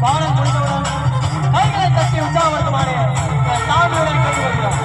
பாடம் முடிந்தவுடன் கைகளை தட்டி உற்சாகப்படுத்துமாறு தாழ்மையுடன் கேட்டுக்கொள்கிறோம்.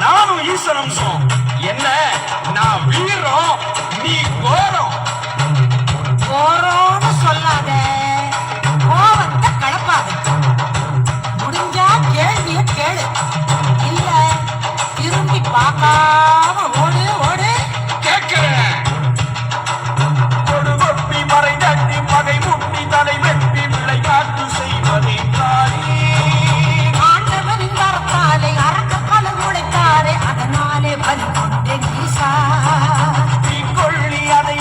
நானும் ஈசன் அம்சம். என்ன நான் வீரம், நீ கோரம். கோரம்னு சொல்லாத, கோவத்தை கலப்பாத. முடிஞ்சா கேள்விய கேளு, இல்ல திரும்பி பார்க்காம ஓடு ஓடு. கேட்கிறேன். கொடுவப்பி மறை தட்டி பகை முட்டி தலை வெட்டி விளையாட்டு செய்வதே காரி. ஆண்டவன் வரத்தாலே அரக்க பல உழைத்தாரே, அதனாலே பலி கொண்டே ஈசா. கொள்ளி அதை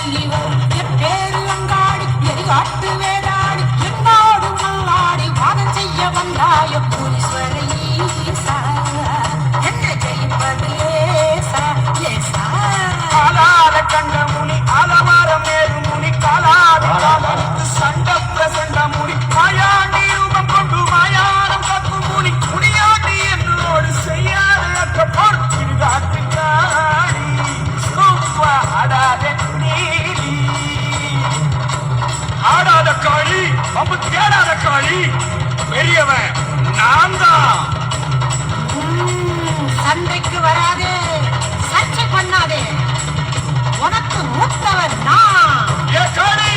நீயோ என் பேரு அங்காடி எரிகாட்டு வேடாடி எங்காடு நல்லாடி வாதம் செய்ய வந்தாய பூரீஸ்வர ஈசா என்ன ஜெயிப்பது லேசா லேசா காலால கண்ட முனி ஆலவார மேரு முனி காலால காலத்து சண்ட பிரசண்ட முனி மாயாண்டி ரூபம் கொண்டு மாயானம் காக்கும் முனி முனியாண்டி என்னோடு செய்யாத அக்கப்போர் திருகாட்டு நாடி சும்மா ஆடாத நீலி ஆடாத காளி அம்பு தேடாத காளி பெரியவன் நான் தான் சண்டைக்கு வராதே சர்ச்சை பண்ணாதே உனக்கு மூத்தவர் நான் ஏ காளி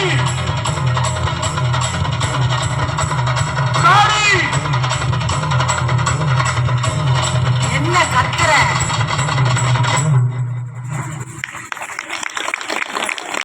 காளி என்ன கத்துற